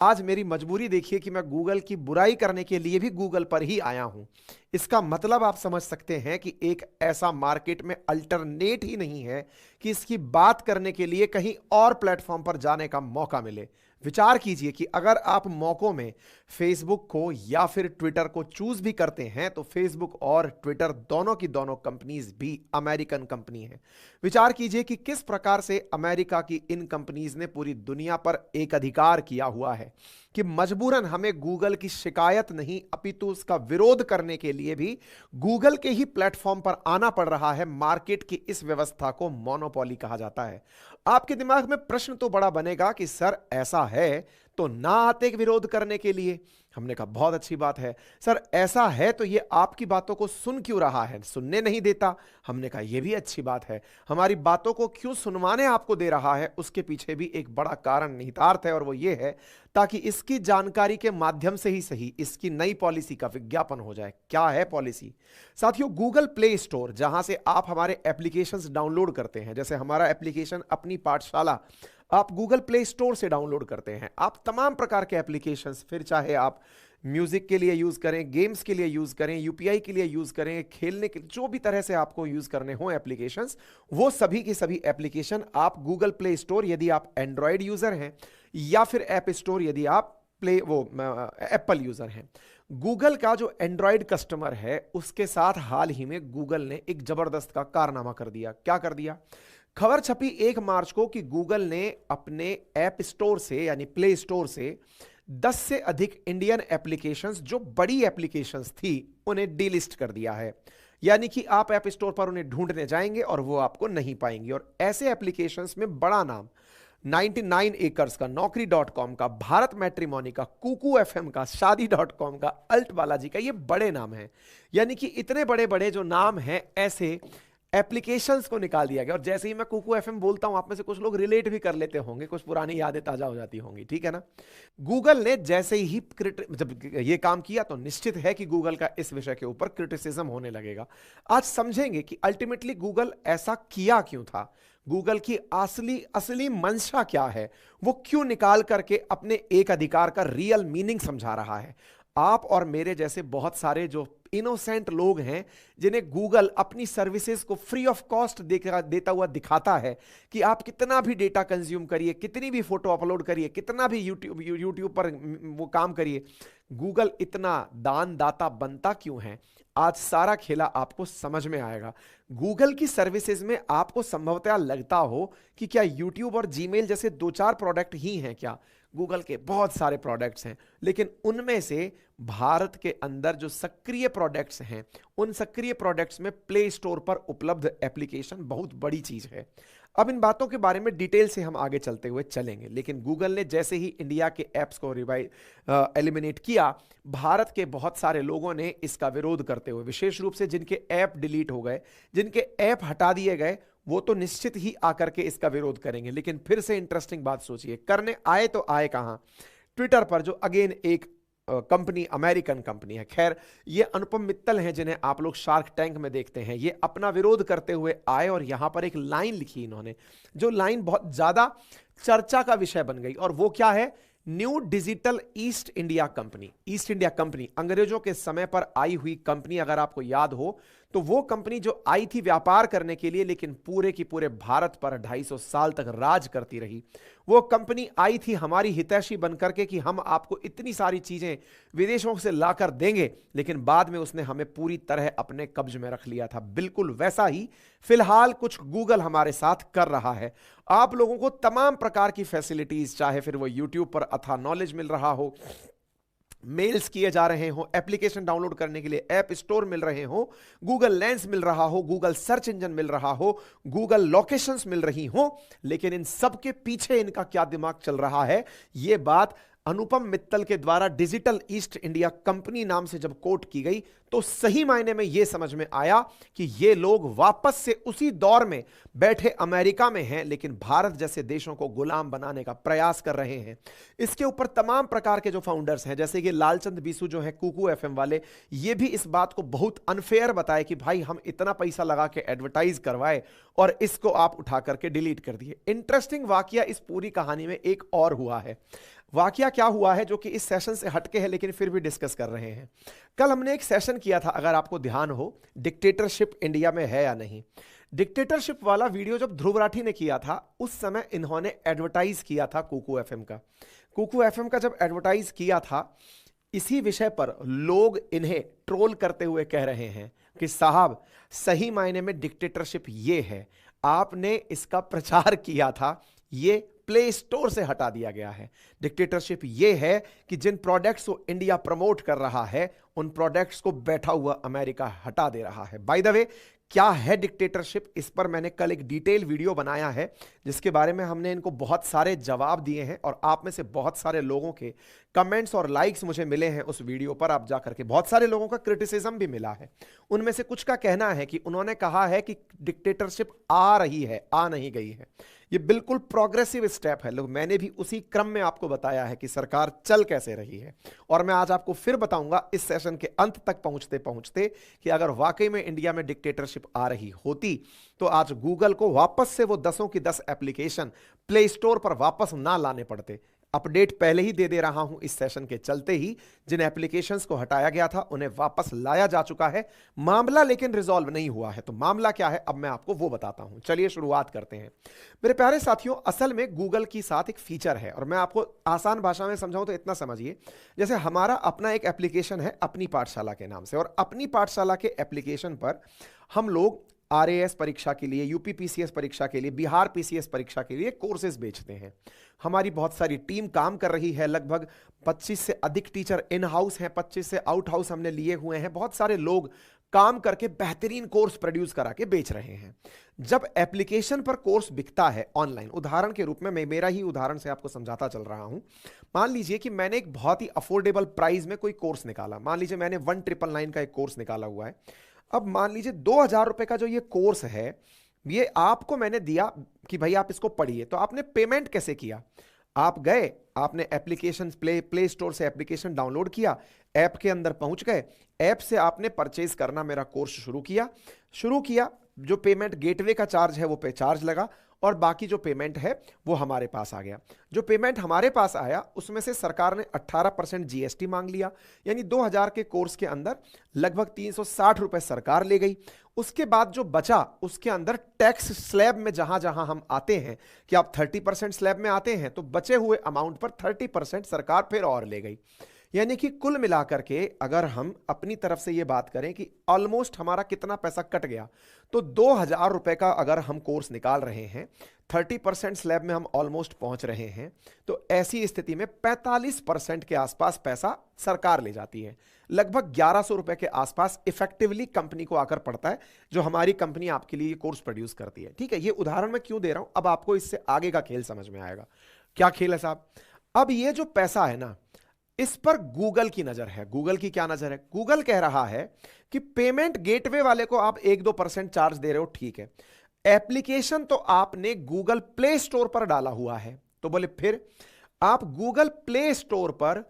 आज मेरी मजबूरी देखिए कि मैं गूगल की बुराई करने के लिए भी गूगल पर ही आया हूं। इसका मतलब आप समझ सकते हैं कि एक ऐसा मार्केट में अल्टरनेट ही नहीं है कि इसकी बात करने के लिए कहीं और प्लेटफॉर्म पर जाने का मौका मिले। विचार कीजिए कि अगर आप मौकों में फेसबुक को या फिर ट्विटर को चूज भी करते हैं तो फेसबुक और ट्विटर दोनों की दोनों कंपनीज भी अमेरिकन कंपनी हैं। विचार कीजिए कि किस प्रकार से अमेरिका की इन कंपनीज ने पूरी दुनिया पर एक अधिकार किया हुआ है कि मजबूरन हमें गूगल की शिकायत नहीं अपितु उसका विरोध करने के लिए भी गूगल के ही प्लेटफॉर्म पर आना पड़ रहा है। मार्केट की इस व्यवस्था को मोनोपोली कहा जाता है। आपके दिमाग में प्रश्न तो बड़ा बनेगा कि सर ऐसा है तो ना आते विरोध करने के लिए। हमने कहा बहुत अच्छी बात है सर, ऐसा है तो ये आपकी बातों को सुन क्यों रहा है, सुनने नहीं देता। हमने कहा यह भी अच्छी बात है, हमारी बातों को क्यों सुनवाने आपको दे रहा है, उसके पीछे भी एक बड़ा कारण निहितार्थ है और वो ये है ताकि इसकी जानकारी के माध्यम से ही सही इसकी नई पॉलिसी का विज्ञापन हो जाए। क्या है पॉलिसी साथियों? गूगल प्ले स्टोर, जहां से आप हमारे एप्लीकेशंस डाउनलोड करते हैं, जैसे हमारा एप्लीकेशन अपनी पाठशाला आप गूगल प्ले स्टोर से डाउनलोड करते हैं। आप तमाम प्रकार के एप्लीकेशंस, फिर चाहे आप म्यूजिक के लिए यूज करें, गेम्स के लिए यूज करें, यूपीआई के लिए यूज करें, खेलने के जो भी तरह से आपको यूज करने हो एप्लीकेशंस, वो सभी की सभी एप्लीकेशन आप गूगल प्ले स्टोर यदि आप एंड्रॉयड यूजर हैं या फिर ऐप स्टोर यदि आप एप्पल यूजर हैं। गूगल का जो एंड्रॉयड कस्टमर है उसके साथ हाल ही में गूगल ने एक जबरदस्त का कारनामा कर दिया। क्या कर दिया? खबर छपी 1 मार्च को कि गूगल ने अपने ऐप स्टोर से यानी प्ले स्टोर से 10 से अधिक इंडियन एप्लीकेशंस, जो बड़ी एप्लीकेशंस थी, उन्हें डीलिस्ट कर दिया है। यानी कि आप ऐप स्टोर पर उन्हें ढूंढने जाएंगे और वो आपको नहीं पाएंगे। और ऐसे एप्लीकेशंस में बड़ा नाम 99 एकर्स का, नौकरी.com का, भारत मैट्रिमोनी का, कुकू एफएम का, शादी.com का, अल्ट बालाजी का, ये बड़े नाम हैं। यानी कि इतने बड़े बड़े जो नाम हैं ऐसे एप्लीकेशंस को निकाल दिया गया। और जैसे ही मैं कुकू एफएम बोलता हूं आप में से कुछ लोग रिलेट भी कर लेते होंगे, कुछ पुरानी यादें ताजा हो जाती होंगी, ठीक है ना। गूगल ने जैसे ही जब ये काम किया तो निश्चित है कि गूगल का इस विषय के ऊपर क्रिटिसिज्म होने लगेगा। आज समझेंगे कि अल्टीमेटली गूगल ऐसा किया क्यों था, गूगल की असली असली मंशा क्या है, वो क्यों निकाल करके अपने एक अधिकार का रियल मीनिंग समझा रहा है। आप और मेरे जैसे बहुत सारे जो इनोसेंट लोग हैं जिन्हें गूगल अपनी सर्विसेज को फ्री ऑफ कॉस्ट देता हुआ दिखाता है कि आप कितना भी डेटा कंज्यूम करिए, कितनी भी फोटो अपलोड करिए, कितना भी यूट्यूब पर वो काम करिए, गूगल इतना दान दाता बनता क्यों है? आज सारा खेला आपको समझ में आएगा। गूगल की सर्विसेज में आपको संभवतः लगता हो कि क्या यूट्यूब और जीमेल जैसे 2-4 प्रोडक्ट ही हैं क्या? गूगल के बहुत सारे प्रोडक्ट्स हैं, लेकिन उनमें से भारत के अंदर जो सक्रिय प्रोडक्ट्स हैं, उन सक्रिय प्रोडक्ट्स में प्ले स्टोर पर उपलब्ध एप्लीकेशन बहुत बड़ी चीज है। अब इन बातों के बारे में डिटेल से हम आगे चलते हुए चलेंगे, लेकिन गूगल ने जैसे ही इंडिया के ऐप्स को एलिमिनेट किया, भारत के बहुत सारे लोगों ने इसका विरोध करते हुए, विशेष रूप से जिनके ऐप डिलीट हो गए, जिनके ऐप हटा दिए गए, वो तो निश्चित ही आकर के इसका विरोध करेंगे। लेकिन फिर से इंटरेस्टिंग बात सोचिए, करने आए तो आए कहां? ट्विटर पर, जो अगेन एक कंपनी, अमेरिकन कंपनी है। खैर, ये अनुपम मित्तल हैं जिन्हें आप लोग शार्क टैंक में देखते हैं, ये अपना विरोध करते हुए आए और यहां पर एक लाइन लिखी इन्होंने, जो लाइन बहुत ज्यादा चर्चा का विषय बन गई। और वो क्या है? New digital east India company. East India company अंग्रेजों के समय पर आई हुई कंपनी, अगर आपको याद हो तो वो कंपनी जो आई थी व्यापार करने के लिए, लेकिन पूरे की पूरे भारत पर 250 साल तक राज करती रही। वो कंपनी आई थी हमारी हितैषी बनकर के कि हम आपको इतनी सारी चीजें विदेशों से लाकर देंगे, लेकिन बाद में उसने हमें पूरी तरह अपने कब्ज में रख लिया था। बिल्कुल वैसा ही फिलहाल कुछ गूगल हमारे साथ कर रहा है। आप लोगों को तमाम प्रकार की फैसिलिटीज, चाहे फिर वो यूट्यूब पर अथाह नॉलेज मिल रहा हो, मेल्स किए जा रहे हो, एप्लीकेशन डाउनलोड करने के लिए ऐप स्टोर मिल रहे हो, गूगल लेंस मिल रहा हो, गूगल सर्च इंजन मिल रहा हो, गूगल लोकेशंस मिल रही हो, लेकिन इन सब के पीछे इनका क्या दिमाग चल रहा है, यह बात अनुपम मित्तल के द्वारा डिजिटल ईस्ट इंडिया कंपनी नाम से जब कोट की गई तो सही मायने में यह समझ में आया कि ये लोग वापस से उसी दौर में बैठे अमेरिका में हैं, लेकिन भारत जैसे देशों को गुलाम बनाने का प्रयास कर रहे हैं। इसके ऊपर तमाम प्रकार के जो फाउंडर्स हैं, जैसे कि लालचंद बीसू जो है कुकू एफएम वाले, ये भी इस बात को बहुत अनफेयर बताए कि भाई हम इतना पैसा लगा के एडवर्टाइज करवाए और इसको आप उठा करके डिलीट कर दिए। इंटरेस्टिंग वाकया इस पूरी कहानी में एक और हुआ है। वाकया क्या हुआ है जो कि इस सेशन से हटके है लेकिन फिर भी डिस्कस कर रहे हैं। कल हमने एक सेशन किया था, अगर आपको ध्यान हो, डिक्टेटरशिप इंडिया में है या नहीं। डिक्टेटरशिप वाला वीडियो जब ध्रुव राठी ने किया था उस समय इन्होंने एडवर्टाइज किया था कुकू एफएम का। कुकू एफएम का जब एडवर्टाइज किया था इसी विषय पर लोग इन्हें ट्रोल करते हुए कह रहे हैं कि साहब सही मायने में डिक्टेटरशिप ये है, आपने इसका प्रचार किया था, ये प्ले स्टोर से हटा दिया गया है। डिक्टेटरशिप ये है कि जिन प्रोडक्ट्स को इंडिया प्रमोट कर रहा है उन प्रोडक्ट्स को बैठा हुआ अमेरिका हटा दे रहा है। बाय द वे, क्या है डिक्टेटरशिप, इस पर मैंने कल एक डिटेल वीडियो बनाया है जिसके बारे में हमने इनको बहुत सारे जवाब दिए हैं और आप में से बहुत सारे लोगों के कमेंट्स और लाइक्स मुझे मिले हैं उस वीडियो पर। आप जाकर के, बहुत सारे लोगों का क्रिटिसिज्म भी मिला है। उनमें से कुछ का कहना है कि उन्होंने कहा है कि डिक्टेटरशिप आ रही है, आ नहीं गई है। ये बिल्कुल प्रोग्रेसिव स्टेप है। लोग, मैंने भी उसी क्रम में आपको बताया है कि सरकार चल कैसे रही है, और मैं आज आपको फिर बताऊंगा इस सेशन के अंत तक पहुंचते पहुंचते कि अगर वाकई में इंडिया में डिक्टेटरशिप आ रही होती तो आज गूगल को वापस से वो 10 की 10 एप्लीकेशन प्ले स्टोर पर वापस ना लाने पड़ते। अपडेट पहले ही दे रहा हूं इस सेशन के चलते ही, जिन एप्लीकेशंस को हटाया गया था उन्हें वापस लाया जा चुका है। मामला लेकिन रिजॉल्व नहीं हुआ है। तो मामला क्या है अब मैं आपको वो बताता हूं। चलिए शुरुआत करते हैं मेरे प्यारे साथियों। असल में गूगल के साथ एक फीचर है और मैं आपको आसान भाषा में समझाऊं तो इतना समझिए, जैसे हमारा अपना एक एप्लीकेशन है अपनी पाठशाला के नाम से, और अपनी पाठशाला के एप्लीकेशन पर हम लोग आरएएस परीक्षा के लिए, यूपी पीसीएस परीक्षा के लिए, बिहार पीसीएस परीक्षा के लिए कोर्सेज बेचते हैं। हमारी बहुत सारी टीम काम कर रही है, लगभग 25 से अधिक टीचर इन हाउस हैं, 25 से आउट हाउस हमने लिए हुए हैं। बहुत सारे लोग काम करके बेहतरीन कोर्स प्रोड्यूस करा के बेच रहे हैं। जब एप्लीकेशन पर कोर्स बिकता है ऑनलाइन, उदाहरण के रूप में मैं मेरा ही उदाहरण से आपको समझाता चल रहा हूं। मान लीजिए कि मैंने एक बहुत ही अफोर्डेबल प्राइस में कोई कोर्स निकाला। मान लीजिए मैंने 1999 का एक कोर्स निकाला हुआ है। अब मान लीजिए 2000 रुपए का जो ये कोर्स है, ये आपको मैंने दिया कि भाई आप इसको पढ़िए। तो आपने पेमेंट कैसे किया? आप गए, आपने एप्लीकेशन प्ले स्टोर से एप्लीकेशन डाउनलोड किया, ऐप के अंदर पहुंच गए, ऐप से आपने परचेज करना मेरा कोर्स शुरू किया। जो पेमेंट गेटवे का चार्ज है वो पे चार्ज लगा और बाकी जो पेमेंट है वो हमारे पास आ गया। जो पेमेंट हमारे पास आया उसमें से सरकार ने 18% जीएसटी मांग लिया, यानी 2000 के कोर्स के अंदर लगभग 360 रुपए सरकार ले गई। उसके बाद जो बचा उसके अंदर टैक्स स्लैब में जहां जहां हम आते हैं कि आप 30% स्लैब में आते हैं तो बचे हुए अमाउंट पर 30% सरकार फिर और ले गई। यानी कि कुल मिलाकर के अगर हम अपनी तरफ से ये बात करें कि ऑलमोस्ट हमारा कितना पैसा कट गया, तो 2000 रुपए का अगर हम कोर्स निकाल रहे हैं, 30% स्लैब में हम ऑलमोस्ट पहुंच रहे हैं, तो ऐसी स्थिति में 45% के आसपास पैसा सरकार ले जाती है। लगभग 1100 रुपए के आसपास इफेक्टिवली कंपनी को आकर पड़ता है, जो हमारी कंपनी आपके लिए कोर्स प्रोड्यूस करती है। ठीक है, ये उदाहरण मैं क्यों दे रहा हूं, अब आपको इससे आगे का खेल समझ में आएगा। क्या खेल है साहब? अब ये जो पैसा है ना, इस पर गूगल की नजर है। गूगल की क्या नजर है? गूगल कह रहा है कि पेमेंट गेटवे वाले को आप 1-2% चार्ज दे रहे हो, ठीक है, एप्लीकेशन तो आपने गूगल प्ले स्टोर पर डाला हुआ है, तो बोले फिर आप गूगल प्ले स्टोर पर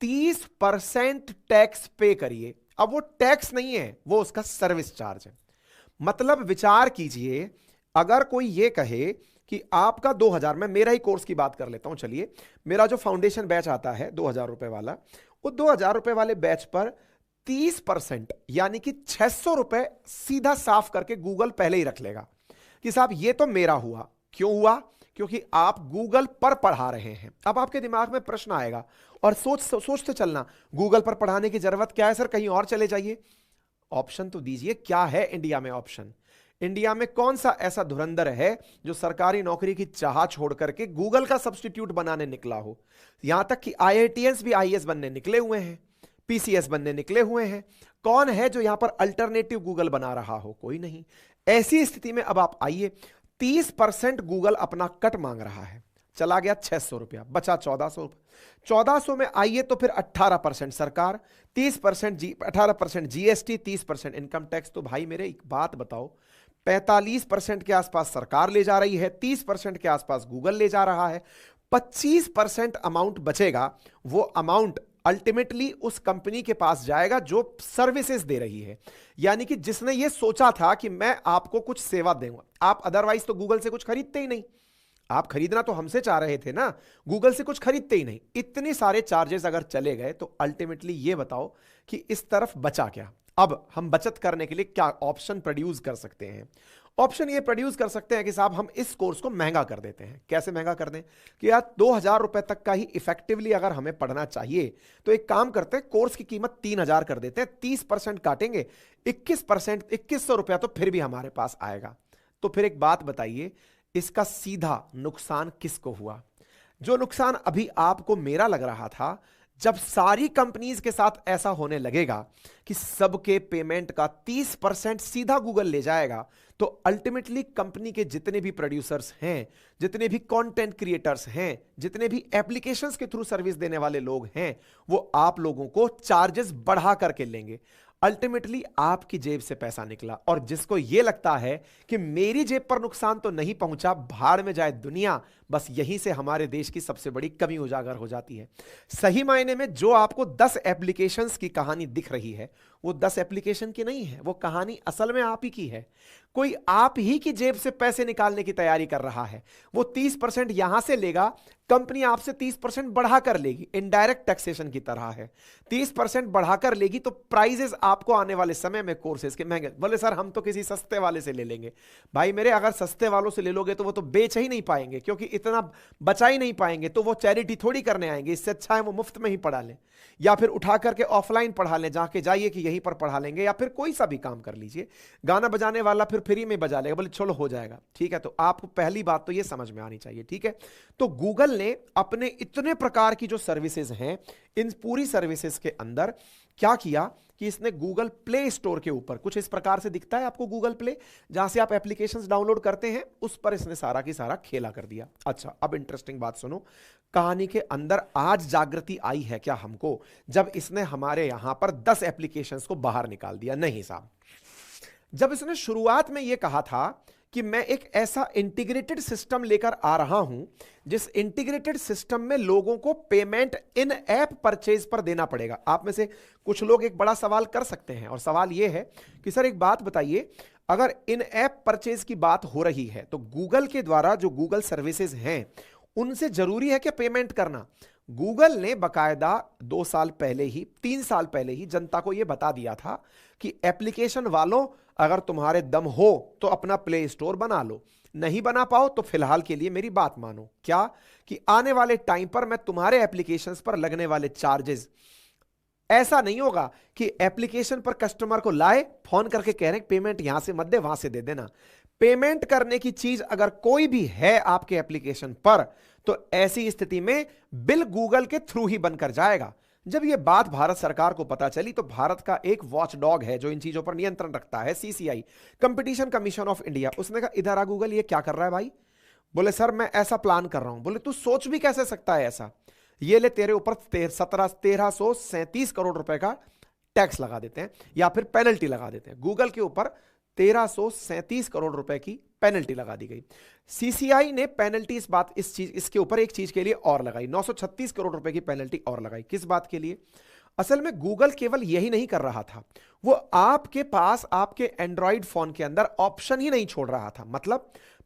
30% टैक्स पे करिए। अब वो टैक्स नहीं है, वो उसका सर्विस चार्ज है। मतलब विचार कीजिए, अगर कोई ये कहे कि आपका 2000, मैं मेरा ही कोर्स की बात कर लेता हूं। चलिए, मेरा जो फाउंडेशन बैच आता है 2000 रुपए वाला, वो 2000 रुपए वाले बैच पर 30% यानी कि 600 रुपए सीधा साफ करके गूगल पहले ही रख लेगा कि साहब ये तो मेरा हुआ। क्यों हुआ? क्योंकि आप गूगल पर पढ़ा रहे हैं। अब आपके दिमाग में प्रश्न आएगा और सोचते चलना, गूगल पर पढ़ाने की जरूरत क्या है सर, कहीं और चले जाइए। ऑप्शन तो दीजिए, क्या है इंडिया में ऑप्शन? इंडिया में कौन सा ऐसा धुरंधर है जो सरकारी नौकरी की चाह छोड़ करके गूगल का सब्स्टिट्यूट बनाने निकला हो? यहां तक कि आईआईटीएंस भी आईएएस बनने निकले हुए हैं, पीसीएस बनने निकले हुए हैं। कौन है जो यहां पर अल्टरनेटिव गूगल बना रहा हो? कोई नहीं। ऐसी स्थिति में अब आप आइए, 30% गूगल अपना कट मांग रहा है, चला गया 600 रुपया, बचा 1400 रुपया। 1400 में आइए तो फिर 18% सरकार, 18% जीएसटी, 30% इनकम टैक्स। तो भाई मेरे एक बात बताओ, 45% के आसपास सरकार ले जा रही है, 30% के आसपास गूगल ले जा रहा है, 25% अमाउंट बचेगा। वो अमाउंट अल्टीमेटली उस कंपनी के पास जाएगा जो सर्विसेज दे रही है, यानी कि जिसने ये सोचा था कि मैं आपको कुछ सेवा दूंगा। आप अदरवाइज तो गूगल से कुछ खरीदते ही नहीं, आप खरीदना तो हमसे चाह रहे थे ना, गूगल से कुछ खरीदते ही नहीं। इतने सारे चार्जेस अगर चले गए तो अल्टीमेटली ये बताओ कि इस तरफ बचा क्या। अब हम बचत करने के लिए क्या ऑप्शन प्रोड्यूस कर सकते हैं? ऑप्शन ये प्रोड्यूस कर सकते हैं कि साहब हम इस कोर्स को महंगा कर देते हैं। कैसे महंगा कर दें कि यार 2,000 रुपए तक का ही इफेक्टिवली अगर हमें पढ़ना चाहिए तो एक काम करते हैं, कोर्स की कीमत 3,000 कर देते हैं, 30% काटेंगे, 21%, 2,100 रुपया तो फिर भी हमारे पास आएगा। तो फिर एक बात बताइए, इसका सीधा नुकसान किसको हुआ? जो नुकसान अभी आपको मेरा लग रहा था, जब सारी कंपनीज के साथ ऐसा होने लगेगा कि सबके पेमेंट का 30% सीधा गूगल ले जाएगा, तो अल्टीमेटली कंपनी के जितने भी प्रोड्यूसर्स हैं, जितने भी कंटेंट क्रिएटर्स हैं, जितने भी एप्लीकेशंस के थ्रू सर्विस देने वाले लोग हैं, वो आप लोगों को चार्जेस बढ़ा करके लेंगे। अल्टीमेटली आपकी जेब से पैसा निकला। और जिसको यह लगता है कि मेरी जेब पर नुकसान तो नहीं पहुंचा, भाड़ में जाए दुनिया, बस यहीं से हमारे देश की सबसे बड़ी कमी उजागर हो जाती है। सही मायने में जो आपको 10 एप्लीकेशंस की कहानी दिख रही है, वो 10 एप्लीकेशन की नहीं है, वो कहानी असल में आप ही की है। कोई आप ही की जेब से पैसे निकालने की तैयारी कर रहा है। वो 30% यहां से लेगा, कंपनी आपसे 30% बढ़ाकर लेगी, इनडायरेक्ट टैक्सेशन की तरह है। 30% बढ़ाकर लेगी तो प्राइजेस आपको आने वाले समय में कोर्सेज के महंगे। बोले सर हम तो किसी सस्ते वाले से ले लेंगे। भाई मेरे, अगर सस्ते वालों से ले लोगे तो वो तो बेच ही नहीं पाएंगे, क्योंकि इतना बचा ही नहीं पाएंगे, तो वो चैरिटी थोड़ी करने आएंगे। इससे अच्छा है वो मुफ्त में ही पढ़ा लें, या फिर उठा करके ऑफलाइन पढ़ा लें, जाके जाइए कि यहीं पर पढ़ा लेंगे, या फिर कोई सा भी काम कर लीजिए। गाना बजाने वाला फिर फ्री में बजा लेगा, बोले चलो हो जाएगा, ठीक है। तो आपको पहली बात तो ये समझ में आनी चाहिए, ठीक है। तो गूगल ने अपने इतने प्रकार की जो सर्विसेज हैं, इन पूरी सर्विसेज के अंदर क्या किया कि इसने गूगल प्ले स्टोर के ऊपर, कुछ इस प्रकार से दिखता है आपको गूगल प्ले, जहां से आप एप्लीकेशंस डाउनलोड करते हैं, उस पर इसने सारा की सारा खेला कर दिया। अच्छा, अब इंटरेस्टिंग बात सुनो, कहानी के अंदर आज जागृति आई है क्या हमको, जब इसने हमारे यहां पर 10 एप्लीकेशंस को बाहर निकाल दिया? नहीं साहब। जब इसने शुरुआत में यह कहा था कि मैं एक ऐसा इंटीग्रेटेड सिस्टम लेकर आ रहा हूं, जिस इंटीग्रेटेड सिस्टम में लोगों को पेमेंट इन ऐप परचेज पर देना पड़ेगा। आप में से कुछ लोग एक बड़ा सवाल कर सकते हैं, और सवाल यह है कि सर एक बात बताइए, अगर इन ऐप परचेज की बात हो रही है तो गूगल के द्वारा जो गूगल सर्विसेज हैं, उनसे जरूरी है क्या पेमेंट करना? गूगल ने बकायदा 2 साल पहले ही, 3 साल पहले ही जनता को यह बता दिया था कि एप्लीकेशन वालों, अगर तुम्हारे दम हो तो अपना प्ले स्टोर बना लो, नहीं बना पाओ तो फिलहाल के लिए मेरी बात मानो। क्या कि आने वाले टाइम पर मैं तुम्हारे एप्लीकेशंस पर लगने वाले चार्जेस, ऐसा नहीं होगा कि एप्लीकेशन पर कस्टमर को लाए, फोन करके कह रहे हैं पेमेंट यहां से मत दे, वहां से दे देना। पेमेंट करने की चीज अगर कोई भी है आपके एप्लीकेशन पर, तो ऐसी स्थिति में बिल गूगल के थ्रू ही बनकर जाएगा। जब यह बात भारत सरकार को पता चली, तो भारत का एक वॉच डॉग है जो इन चीजों पर नियंत्रण रखता है, CCI, competition commission of India, उसने कहा इधर आ गूगल, ये क्या कर रहा है भाई? बोले सर मैं ऐसा प्लान कर रहा हूं। बोले तू सोच भी कैसे सकता है ऐसा? ये ले, तेरे ऊपर 1337 करोड़ रुपए का टैक्स लगा देते हैं, या फिर पेनल्टी लगा देते हैं। गूगल के ऊपर 1337 करोड़ रुपए की पेनल्टी लगा दी गई। सीसीआई ने पेनल्टी इसके ऊपर एक चीज के लिए और लगाई, 936 करोड़ रुपए की पेनल्टी और लगाई। किस बात के लिए? असल में गूगल केवल यही नहीं कर रहा था, वो आपके पास आपके एंड्रॉइड फोन के अंदर ऑप्शन ही नहीं छोड़ रहा था।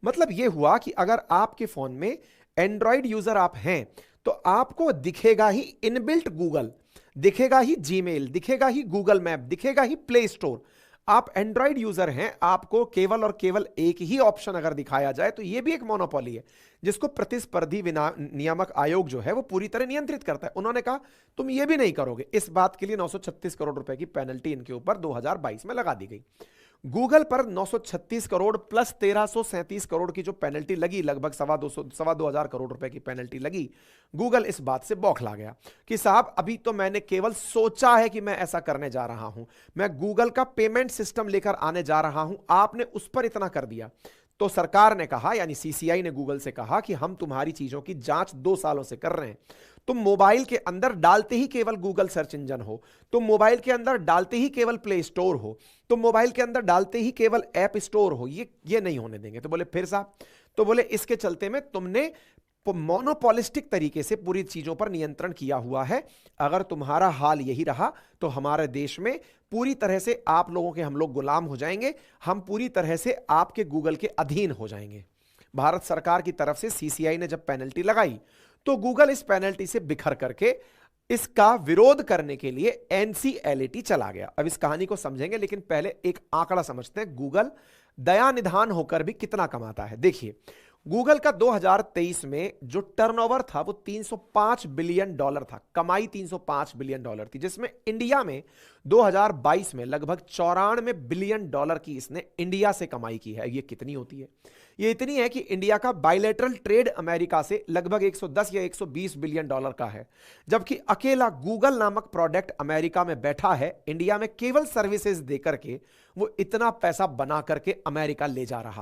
मतलब यह हुआ कि अगर आपके फोन में एंड्रॉइड यूजर आप हैं, तो आपको दिखेगा ही इनबिल्ट गूगल, दिखेगा ही जीमेल, दिखेगा ही गूगल मैप, दिखेगा ही प्ले स्टोर। आप एंड्रॉइड यूजर हैं, आपको केवल और केवल एक ही ऑप्शन अगर दिखाया जाए, तो यह भी एक मोनोपोली है, जिसको प्रतिस्पर्धी नियामक आयोग जो है वो पूरी तरह नियंत्रित करता है। उन्होंने कहा तुम ये भी नहीं करोगे। इस बात के लिए 936 करोड़ रुपए की पेनल्टी इनके ऊपर 2022 में लगा दी गई। गूगल पर 936 करोड़ प्लस 1337 करोड़ की जो पेनल्टी लगी, लगभग 2,200 करोड़ रुपए की पेनल्टी लगी। गूगल इस बात से बौखला गया कि साहब अभी तो मैंने केवल सोचा है कि मैं ऐसा करने जा रहा हूं, मैं गूगल का पेमेंट सिस्टम लेकर आने जा रहा हूं, आपने उस पर इतना कर दिया। तो सरकार ने कहा, यानी सीसीआई ने गूगल से कहा कि हम तुम्हारी चीजों की जांच 2 सालों से कर रहे हैं। तुम मोबाइल के अंदर डालते ही केवल गूगल सर्च इंजन हो, तुम मोबाइल के अंदर डालते ही केवल प्ले स्टोर हो, तुम मोबाइल के अंदर डालते ही केवल ऐप स्टोर हो, ये नहीं होने देंगे। तो बोले फिर साहब, तो बोले इसके चलते में तुमने मोनोपोलिस्टिक तरीके से पूरी चीजों पर नियंत्रण किया हुआ है। अगर तुम्हारा हाल यही रहा तो हमारे देश में पूरी तरह से आप लोगों के हम लोग गुलाम हो जाएंगे, हम पूरी तरह से आपके गूगल के अधीन हो जाएंगे। भारत सरकार की तरफ से सीसीआई ने जब पेनल्टी लगाई तो गूगल इस पेनल्टी से बिखर करके इसका विरोध करने के लिए एनसीएलटी चला गया। अब इस कहानी को समझेंगे, लेकिन पहले एक आंकड़ा समझते हैं, गूगल दया निधान होकर भी कितना कमाता है। देखिए, गूगल का 2023 में जो टर्नओवर था वो 305 बिलियन डॉलर था, कमाई 305 बिलियन डॉलर थी, जिसमें इंडिया में 2022 में लगभग 94 बिलियन डॉलर की इसने इंडिया से कमाई की है। ये कितनी होती है? ये इतनी है कि इंडिया का बायलैटरल ट्रेड अमेरिका से लगभग 110 या 120 बिलियन डॉलर का है, जबकि अकेला गूगल नामक प्रोडक्ट अमेरिका में बैठा है, इंडिया में केवल सर्विसेज देकर के वो इतना पैसा बना करके अमेरिका ले जा रहा है।